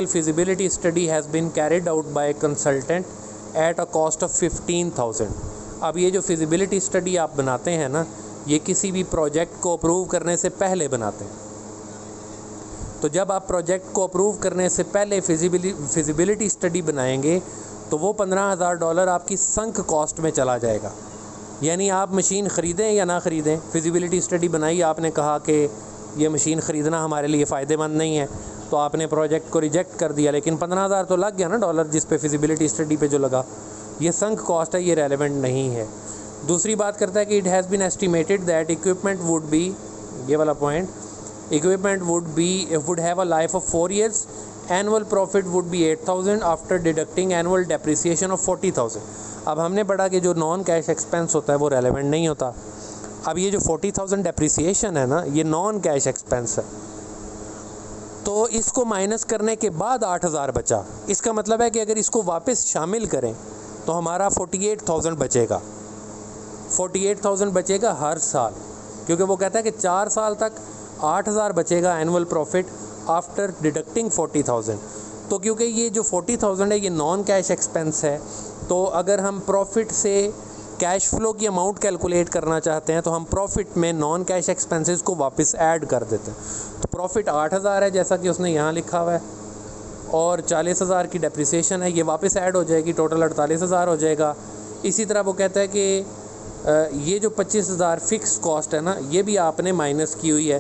feasibility study has been carried out by consultant at a cost of 15,000। अब ये जो फिजिबिलिटी स्टडी आप बनाते हैं ना, ये किसी भी प्रोजेक्ट को अप्रूव करने से पहले बनाते हैं। तो जब आप प्रोजेक्ट को अप्रूव करने से पहले फिजिबिलिटी स्टडी बनाएंगे तो वो $15,000 आपकी संक कॉस्ट में चला जाएगा। यानी आप मशीन ख़रीदें या ना ख़रीदें, फिजिबिलिटी स्टडी बनाई, आपने कहा कि ये मशीन ख़रीदना हमारे लिए फ़ायदेमंद नहीं है, तो आपने प्रोजेक्ट को रिजेक्ट कर दिया, लेकिन 15,000 तो लग गया ना डॉलर जिस पे फिजिबिलिटी स्टडी पे जो लगा, ये संक कॉस्ट है, ये रेलेवेंट नहीं है। दूसरी बात करता है कि it has been estimated that equipment would be, ये वाला point, equipment would have a life of 4 years, annual profit would be 8,000 after deducting annual depreciation of 40,000। अब हमने पढ़ा कि जो नॉन कैश एक्सपेंस होता है वो रेलेवेंट नहीं होता। अब ये जो 40,000 डेप्रिसिएशन है ना, ये नॉन कैश एक्सपेंस है, तो इसको माइनस करने के बाद 8,000 बचा। इसका मतलब है कि अगर इसको वापस शामिल करें तो हमारा 48,000 बचेगा। 48,000 बचेगा हर साल, क्योंकि वो कहता है कि 4 साल तक 8,000 बचेगा एनुअल प्रॉफिट आफ्टर डिडक्टिंग 40,000। तो क्योंकि ये जो 40,000 है ये नॉन कैश एक्सपेंस है, तो अगर हम प्रॉफिट से कैश फ्लो की अमाउंट कैलकुलेट करना चाहते हैं तो हम प्रॉफिट में नॉन कैश एक्सपेंसेस को वापस ऐड कर देते हैं। तो प्रॉफिट 8,000 है जैसा कि उसने यहाँ लिखा हुआ है, और 40,000 की डेप्रिसिएशन है, ये वापस ऐड हो जाएगी, टोटल 48,000 हो जाएगा। इसी तरह वो कहता है कि ये जो 25,000 फिक्स कॉस्ट है ना, ये भी आपने माइनस की हुई है,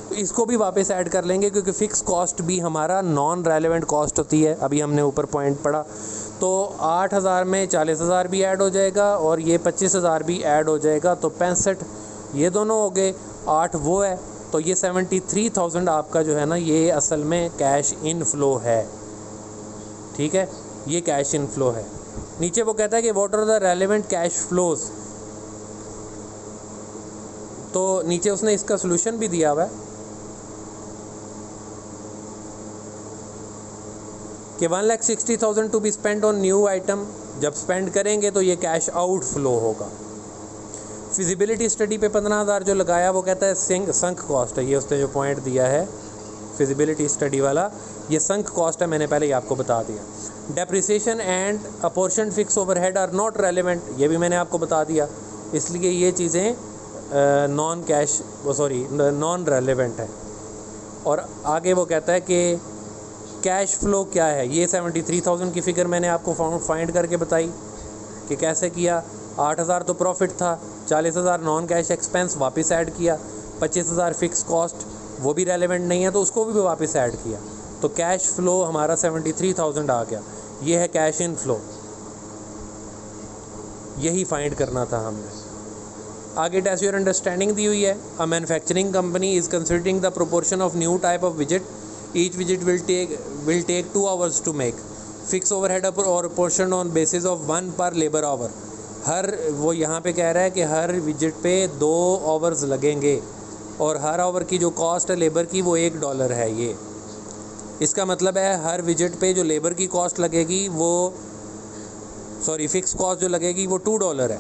तो इसको भी वापस ऐड कर लेंगे, क्योंकि फ़िक्स कॉस्ट भी हमारा नॉन रेलेवेंट कॉस्ट होती है। अभी हमने ऊपर पॉइंट पढ़ा, तो 8,000 में 40,000 भी ऐड हो जाएगा और ये 25,000 भी ऐड हो जाएगा, तो 65 ये दोनों हो गए, 8 वो है, तो ये 73,000 आपका जो है ना, ये असल में कैश इनफ्लो है। ठीक है, ये कैश इनफ्लो है। नीचे वो कहता है कि what are the relevant cash flows, तो नीचे उसने इसका सोल्यूशन भी दिया हुआ है कि 1,60,000 to be spend on new item. जब स्पेंड करेंगे तो ये कैश आउट फ्लो होगा। फिजिबिलिटी स्टडी पे 15,000 जो लगाया वो कहता है संक कॉस्ट है, ये उसने जो पॉइंट दिया है फिजिबिलिटी स्टडी वाला, ये संक कॉस्ट है, मैंने पहले ही आपको बता दिया। Depreciation and apportion fix overhead are not relevant, ये भी मैंने आपको बता दिया, इसलिए ये चीज़ें नॉन कैश नॉन रेलेवेंट है। और आगे वो कहता है कि कैश फ्लो क्या है, ये 73,000 की फ़िगर मैंने आपको फाइंड करके बताई कि कैसे किया। 8,000 तो प्रॉफिट था, 40,000 नॉन कैश एक्सपेंस वापस ऐड किया, 25,000 फिक्स कॉस्ट वो भी रेलेवेंट नहीं है तो उसको भी वापस ऐड किया, तो कैश फ्लो हमारा 73,000 आ गया। ये है कैश इन फ्लो, यही फाइंड करना था हमने। आगे टेस्ट योर अंडरस्टैंडिंग दी हुई है। A manufacturing company is considering the proportion of new type of visit, each visit will take 2 hours to make, fix overhead और पोर्शन ऑन बेसिस ऑफ 1 पर labour our. वो यहाँ पे कह रहा है कि हर विजिट पे 2 आवर्स लगेंगे और हर आवर की जो कॉस्ट है लेबर की वो $1 है। ये इसका मतलब है हर विजिट पे जो लेबर की कॉस्ट लगेगी वो फिक्स कॉस्ट जो लगेगी वो $2 है।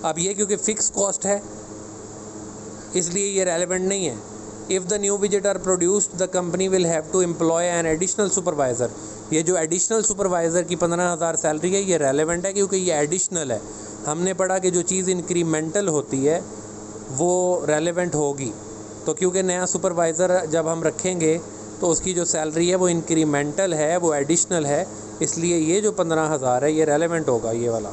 अब ये क्योंकि फ़िक्स कॉस्ट है इसलिए ये रेलेवेंट नहीं है। If the new visit are produced the company will have to employ an additional supervisor. ये जो एडिशनल सुपरवाइज़र की 15,000 सैलरी है ये रेलेवेंट है क्योंकि ये एडिशनल है। हमने पढ़ा कि जो चीज़ इंक्रीमेंटल होती है वो रेलेवेंट होगी, तो क्योंकि नया सुपरवाइज़र जब हम रखेंगे तो उसकी जो सैलरी है वो इंक्रीमेंटल है, वो एडिशनल है, इसलिए ये जो 15,000 है ये रेलेवेंट होगा ये वाला।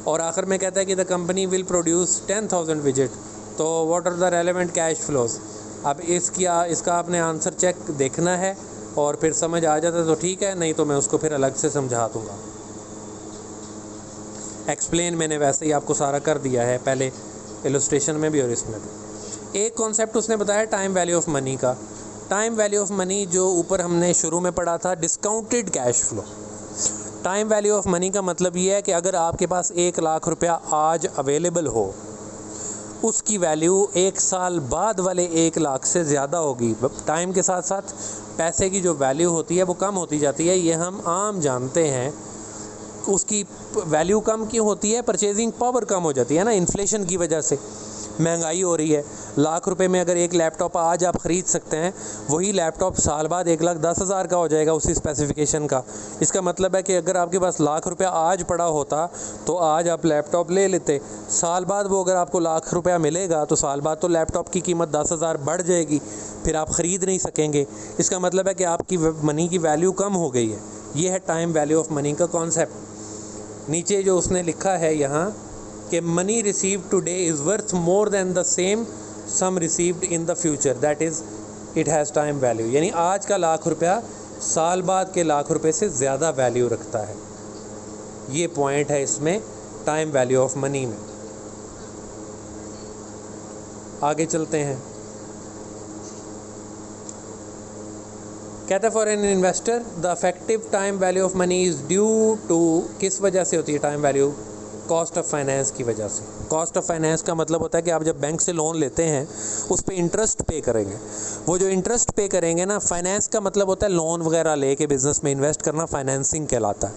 और आखिर में कहता है कि the company will produce 10,000 visit, तो what are the relevant cash flows. अब इसका आपने आंसर चेक देखना है और फिर समझ आ जाता है तो ठीक है, नहीं तो मैं उसको फिर अलग से समझा दूँगा। एक्सप्लेन मैंने वैसे ही आपको सारा कर दिया है, पहले इलस्ट्रेशन में भी और इसमें भी। एक कॉन्सेप्ट उसने बताया टाइम वैल्यू ऑफ मनी का। टाइम वैल्यू ऑफ मनी जो ऊपर हमने शुरू में पढ़ा था discounted cash flow. Time value of money का मतलब ये है कि अगर आपके पास 1,00,000 रुपया आज अवेलेबल हो, उसकी वैल्यू 1 साल बाद वाले 1,00,000 से ज़्यादा होगी। टाइम के साथ साथ पैसे की जो वैल्यू होती है वो कम होती जाती है, ये हम आम जानते हैं। उसकी वैल्यू कम क्यों होती है? परचेजिंग पावर कम हो जाती है ना, इन्फ्लेशन की वजह से महंगाई हो रही है। लाख रुपए में अगर एक लैपटॉप आज आप ख़रीद सकते हैं, वही लैपटॉप साल बाद 1,10,000 का हो जाएगा उसी स्पेसिफिकेशन का। इसका मतलब है कि अगर आपके पास लाख रुपया आज पड़ा होता तो आज आप लैपटॉप ले लेते, साल बाद वो अगर आपको लाख रुपया मिलेगा तो साल बाद तो लैपटॉप की कीमत 10,000 बढ़ जाएगी, फिर आप ख़रीद नहीं सकेंगे। इसका मतलब है कि आपकी मनी की वैल्यू कम हो गई है। ये है टाइम वैल्यू ऑफ मनी का कॉन्सेप्ट। नीचे जो उसने लिखा है यहाँ कि money received today is worth more than the same sum received in the future, that is it has time value. यानी आज का लाख रुपया साल बाद के लाख रुपए से ज़्यादा वैल्यू रखता है। ये पॉइंट है इसमें टाइम वैल्यू ऑफ मनी में। आगे चलते हैं। कहता है for an investor the effective time value of money is due to, किस वजह से होती है time value? Cost of finance की वजह से। कॉस्ट ऑफ फाइनेंस का मतलब होता है कि आप जब बैंक से लोन लेते हैं उस पे इंटरेस्ट पे करेंगे। वो जो इंटरेस्ट पे करेंगे ना, फाइनेंस का मतलब होता है लोन वगैरह लेके बिज़नेस में इन्वेस्ट करना, फाइनेंसिंग कहलाता है।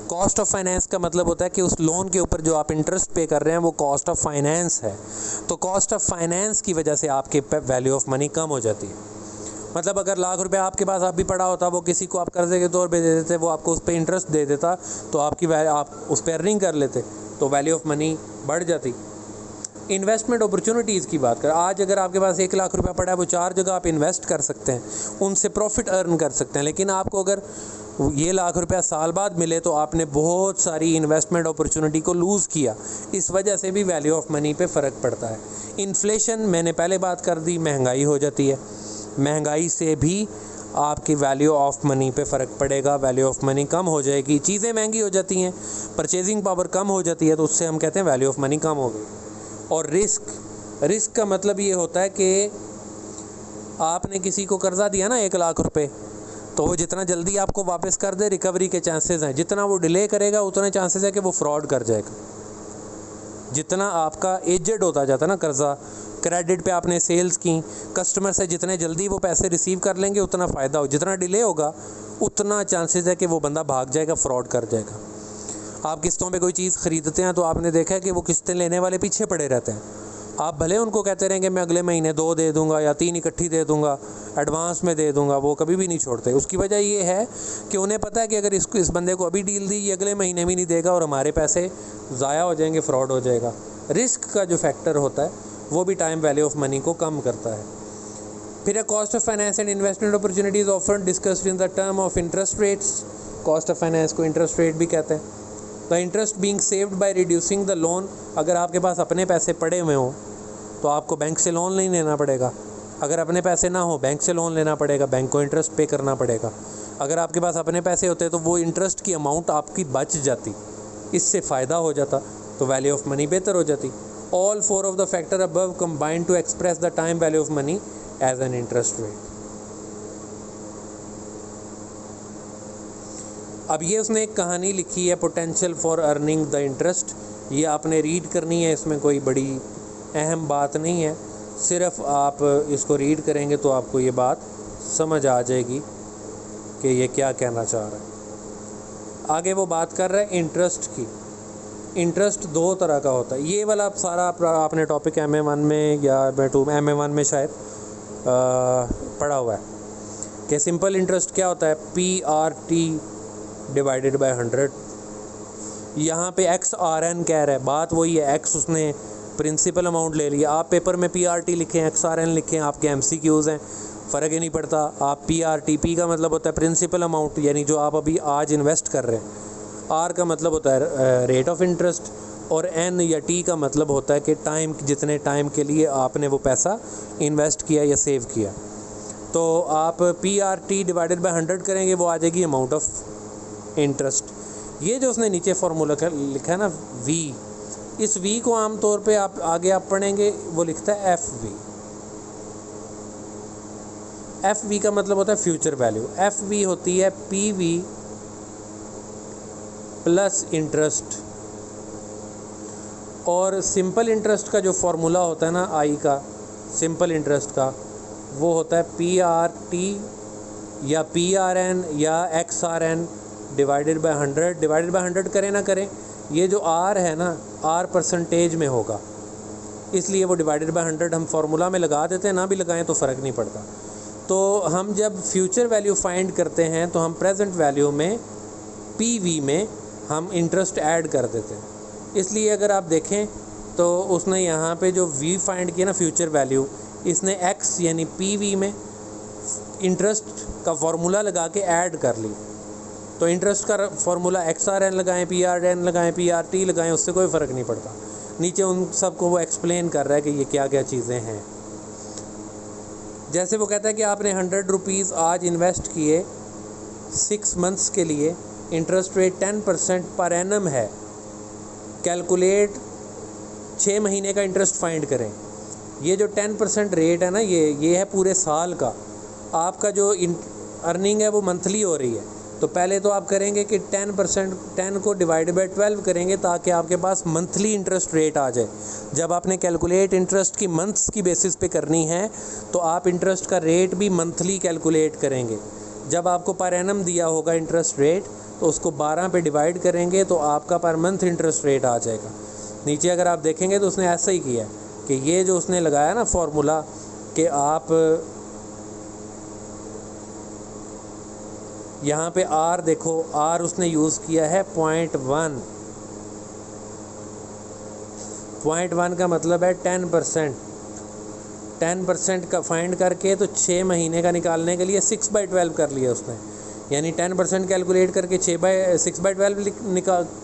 कॉस्ट ऑफ फाइनेंस का मतलब होता है कि उस लोन के ऊपर जो आप इंटरेस्ट पे कर रहे हैं वो कॉस्ट ऑफ फाइनेंस है। तो कॉस्ट ऑफ फाइनेंस की वजह से आपके वैल्यू ऑफ मनी कम हो जाती है। मतलब अगर लाख रुपया आपके पास आप भी पड़ा होता, वो किसी को आप कर्जे के तौर पे दे देते, वो आपको उस पर इंटरेस्ट दे देता, तो आपकी आप उस पर अर्निंग कर लेते, तो वैल्यू ऑफ मनी बढ़ जाती। इन्वेस्टमेंट अपॉर्चुनिटीज़ की बात करें, आज अगर आपके पास 1 लाख रुपया पड़ा है, वो 4 जगह आप इन्वेस्ट कर सकते हैं, उनसे प्रॉफिट अर्न कर सकते हैं। लेकिन आपको अगर ये लाख रुपया साल बाद मिले तो आपने बहुत सारी इन्वेस्टमेंट अपॉर्चुनिटी को लूज़ किया। इस वजह से भी वैल्यू ऑफ मनी पे फ़र्क पड़ता है। इन्फ्लेशन मैंने पहले बात कर दी, महंगाई हो जाती है, महंगाई से भी आपकी वैल्यू ऑफ मनी पे फ़र्क पड़ेगा, वैल्यू ऑफ मनी कम हो जाएगी, चीज़ें महंगी हो जाती हैं, परचेजिंग पावर कम हो जाती है, तो उससे हम कहते हैं वैल्यू ऑफ मनी कम हो गई। और रिस्क का मतलब ये होता है कि आपने किसी को कर्जा दिया ना 1 लाख रुपए, तो वो जितना जल्दी आपको वापस कर दे रिकवरी के चांसेस हैं, जितना वो डिले करेगा उतने चांसेस है कि वो फ्रॉड कर जाएगा। जितना आपका एजेड होता जाता है ना कर्जा, क्रेडिट पे आपने सेल्स की, कस्टमर से जितने जल्दी वो पैसे रिसीव कर लेंगे उतना फ़ायदा हो, जितना डिले होगा उतना चांसेस है कि वो बंदा भाग जाएगा, फ्रॉड कर जाएगा। आप किस्तों पे कोई चीज़ ख़रीदते हैं तो आपने देखा है कि वो किस्तें लेने वाले पीछे पड़े रहते हैं। आप भले उनको कहते रहेंगे मैं अगले महीने 2 दे दूंगा या 3 इकट्ठी दे दूंगा, एडवांस में दे दूंगा, वो कभी भी नहीं छोड़ते। उसकी वजह ये है कि उन्हें पता है कि अगर इस बंदे को अभी डील दी, ये अगले महीने भी नहीं देगा और हमारे पैसे ज़ाया हो जाएंगे, फ्रॉड हो जाएगा। रिस्क का जो फैक्टर होता है वो भी टाइम वैल्यू ऑफ मनी को कम करता है। फिर है cost of finance and investment opportunities often discussed in the term of interest rates. Cost of finance को इंटरेस्ट रेट भी कहते हैं। The interest being saved by reducing the loan. अगर आपके पास अपने पैसे पड़े हुए हों तो आपको बैंक से लोन नहीं लेना पड़ेगा। अगर अपने पैसे ना हो बैंक से लोन लेना पड़ेगा, बैंक को इंटरेस्ट पे करना पड़ेगा। अगर आपके पास अपने पैसे होते तो वो इंटरेस्ट की अमाउंट आपकी बच जाती, इससे फ़ायदा हो जाता, तो वैल्यू ऑफ मनी बेहतर हो जाती। All 4 of the factor above combine to express the time value of money as an interest rate. अब ये उसने एक कहानी लिखी है, potential for earning the interest. ये आपने रीड करनी है, इसमें कोई बड़ी अहम बात नहीं है, सिर्फ आप इसको रीड करेंगे तो आपको ये बात समझ आ जाएगी कि ये क्या कहना चाह रहा है। आगे वो बात कर रहा है इंटरेस्ट की। इंटरेस्ट 2 तरह का होता है। ये वाला सारा आपने टॉपिक MA1 में या MA1 में शायद पढ़ा हुआ है कि सिंपल इंटरेस्ट क्या होता है, PRT डिवाइडेड बाय 100। यहाँ पे XRN कह रहा है, बात वही है, X उसने प्रिंसिपल अमाउंट ले लिया। आप पेपर में PRT लिखें, XRN लिखें, आपके MCQs हैं, फ़र्क ही नहीं पड़ता। आप P का मतलब होता है प्रिंसिपल अमाउंट, यानी जो आप अभी आज इन्वेस्ट कर रहे हैं। R का मतलब होता है रेट ऑफ इंटरेस्ट, और N या T का मतलब होता है कि टाइम, जितने टाइम के लिए आपने वो पैसा इन्वेस्ट किया या सेव किया। तो आप PRT डिवाइडेड बाय 100 करेंगे, वो आ जाएगी अमाउंट ऑफ इंटरेस्ट। ये जो उसने नीचे फार्मूला लिखा है ना V, इस V को आम तौर पे आप आगे आप पढ़ेंगे, वो लिखता है FV। FV का मतलब होता है फ्यूचर वैल्यू। FV होती है PV प्लस इंटरेस्ट। और सिंपल इंटरेस्ट का जो फार्मूला होता है ना I का, सिंपल इंटरेस्ट का, वो होता है PRT या PRN या XRN divided by 100। Divided by 100 करें ना करें, ये जो R है ना, R परसेंटेज में होगा। इसलिए वो डिवाइडेड बाय 100 हम फार्मूला में लगा देते हैं, ना भी लगाएं तो फ़र्क नहीं पड़ता। तो हम जब फ्यूचर वैल्यू फाइंड करते हैं तो हम प्रेजेंट वैल्यू में PV में हम इंटरेस्ट ऐड कर देते हैं। इसलिए अगर आप देखें तो उसने यहाँ पे जो V फाइंड किया ना फ्यूचर वैल्यू, इसने X यानी PV में इंटरेस्ट का फार्मूला लगा के ऐड कर ली। तो इंटरेस्ट का फार्मूला XRN लगाएं, PRN लगाएं, PRT लगाएं, उससे कोई फ़र्क नहीं पड़ता। नीचे उन सबको वो एक्सप्लेन कर रहा है कि ये क्या क्या चीज़ें हैं। जैसे वो कहता है कि आपने 100 रुपीज़ आज इन्वेस्ट किए 6 मंथ्स के लिए, इंटरेस्ट रेट 10% पर एनम है, कैलकुलेट 6 महीने का इंटरेस्ट फाइंड करें। ये जो 10% रेट है ना, ये है पूरे साल का। आपका जो अर्निंग है वो मंथली हो रही है, तो पहले तो आप करेंगे कि 10% को डिवाइड बाय 12 करेंगे ताकि आपके पास मंथली इंटरेस्ट रेट आ जाए। जब आपने कैलकुलेट इंटरेस्ट की मंथ्स की बेसिस पे करनी है तो आप इंटरेस्ट का रेट भी मंथली कैलकुलेट करेंगे। जब आपको पर एनम दिया होगा इंटरेस्ट रेट तो उसको 12 पे डिवाइड करेंगे तो आपका पर मंथ इंटरेस्ट रेट आ जाएगा। नीचे अगर आप देखेंगे तो उसने ऐसा ही किया है कि ये जो उसने लगाया ना फार्मूला कि आप यहाँ पे R देखो, R उसने यूज़ किया है 0.1 का मतलब है 10% का फाइंड करके तो 6 महीने का निकालने के लिए 6/12 कर लिया उसने। यानी 10% कैलकुलेट करके 6/12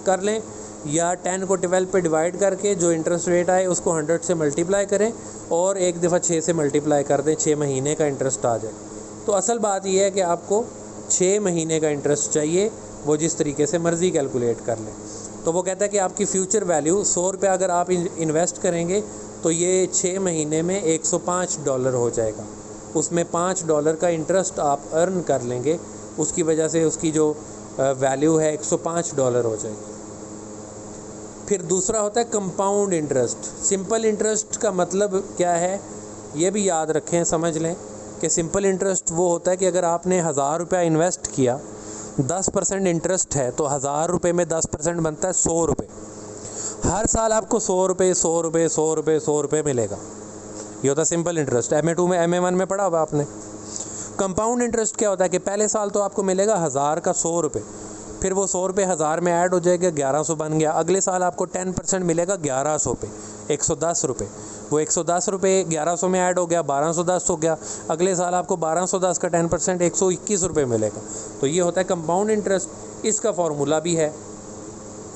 कर लें, या 10 को 12 पे डिवाइड करके जो इंटरेस्ट रेट आए उसको 100 से मल्टीप्लाई करें और एक दफ़ा 6 से मल्टीप्लाई कर दें, 6 महीने का इंटरेस्ट आ जाए। तो असल बात यह है कि आपको 6 महीने का इंटरेस्ट चाहिए, वो जिस तरीके से मर्ज़ी कैलकुलेट कर लें। तो वो कहता है कि आपकी फ्यूचर वैल्यू 100 रुपये अगर आप इन्वेस्ट करेंगे तो ये 6 महीने में $105 हो जाएगा। उसमें $5 का इंटरेस्ट आप अर्न कर लेंगे, उसकी वजह से उसकी जो वैल्यू है $105 हो जाएगी। फिर दूसरा होता है कंपाउंड इंटरेस्ट। सिंपल इंटरेस्ट का मतलब क्या है ये भी याद रखें, समझ लें कि सिंपल इंटरेस्ट वो होता है कि अगर आपने 1000 रुपया इन्वेस्ट किया, 10% इंटरेस्ट है तो 1000 रुपये में 10% बनता है 100 रुपये। हर साल आपको 100 रुपये 100 रुपये 100 रुपये 100 रुपये मिलेगा। ये होता है सिंपल इंटरेस्ट। MA2 में MA1 में पढ़ा हुआ आपने। कंपाउंड इंटरेस्ट क्या होता है कि पहले साल तो आपको मिलेगा 1000 का 100 रुपये, फिर वो 100 रुपये 1000 में ऐड हो जाएगा, 1100 बन गया। अगले साल आपको 10% मिलेगा 1100 पे, 110 रुपये। वो 110 रुपये 1100 में ऐड हो गया, 1210 हो गया। अगले साल आपको 1210 का 10% 121 रुपये मिलेगा। तो ये होता है कंपाउंड इंटरेस्ट। इसका फार्मूला भी है,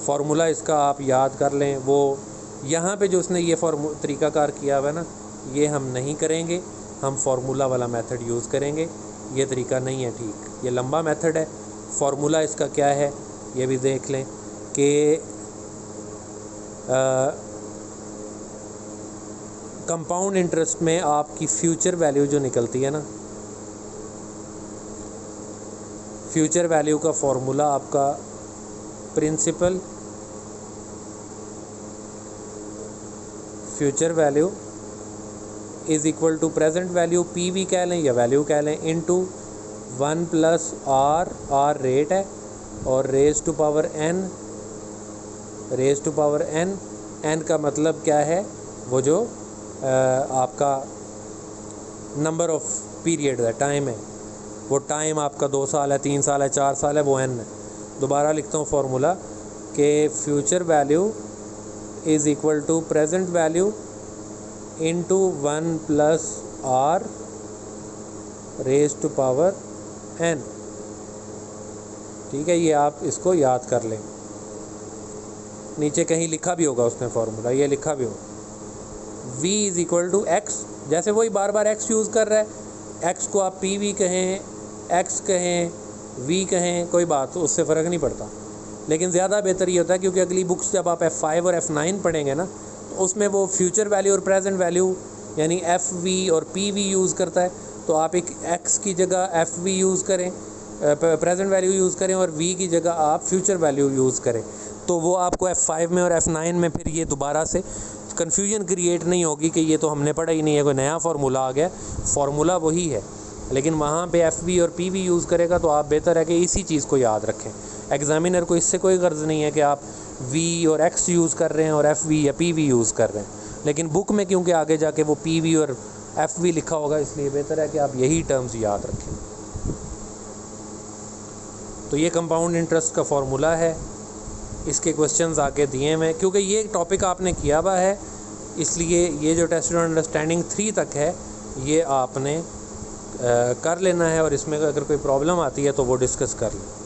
फार्मूला इसका आप याद कर लें। वो यहाँ पे जो उसने ये तरीक़ाकार किया हुआ है ना, ये हम नहीं करेंगे, हम फार्मूला वाला मेथड यूज़ करेंगे। ये तरीका नहीं है ठीक, ये लंबा मेथड है। फार्मूला इसका क्या है ये भी देख लें कि कंपाउंड इंटरेस्ट में आपकी फ्यूचर वैल्यू जो निकलती है ना, फ्यूचर वैल्यू का फार्मूला आपका principal future value is equal to present value, PV कह लें या वैल्यू कह लें, इनटू 1 + R रेट है, और raise to power n, n का मतलब क्या है, वो जो आपका नंबर ऑफ पीरियड है, टाइम है, वो टाइम आपका 2 साल है, 3 साल है, 4 साल है, वो n है। दोबारा लिखता हूँ फार्मूला कि future value is equal to present value into 1 + R raise to power n। ठीक है, ये आप इसको याद कर लें। नीचे कहीं लिखा भी होगा उसने फार्मूला, ये लिखा भी होगा V is equal to X। जैसे वही बार बार X यूज़ कर रहा है, X को आप PV कहें, X कहें, V कहें, कोई बात, उससे फ़र्क नहीं पड़ता। लेकिन ज़्यादा बेहतर ये होता है क्योंकि अगली बुक्स जब आप F5 और F9 पढ़ेंगे ना, तो उसमें वो फ्यूचर वैल्यू और प्रेजेंट वैल्यू यानी FV और PV यूज़ करता है। तो आप एक X की जगह FV यूज़ करें, प्रेजेंट वैल्यू यूज़ करें, और V की जगह आप फ्यूचर वैल्यू यूज़ करें। तो वो आपको F5 में और F9 में फिर ये दोबारा से कन्फ्यूजन क्रिएट नहीं होगी कि ये तो हमने पढ़ा ही नहीं है, कोई नया फार्मूला आ गया। फार्मूला वही है, लेकिन वहाँ पे FV और PV यूज़ करेगा तो आप बेहतर है कि इसी चीज़ को याद रखें। एग्ज़ामिनर को इससे कोई गर्ज नहीं है कि आप V और X यूज़ कर रहे हैं और FV या PV यूज़ कर रहे हैं। लेकिन बुक में क्योंकि आगे जाके वो PV और FV लिखा होगा, इसलिए बेहतर है कि आप यही टर्म्स याद रखें। तो ये कंपाउंड इंटरेस्ट का फॉर्मूला है, इसके क्वेश्चंस आगे दिए हुए हैं। क्योंकि ये टॉपिक आपने किया हुआ है, इसलिए ये जो टेस्ट ऑन अंडरस्टैंडिंग 3 तक है ये आपने कर लेना है, और इसमें अगर कोई प्रॉब्लम आती है तो वो डिस्कस कर लें।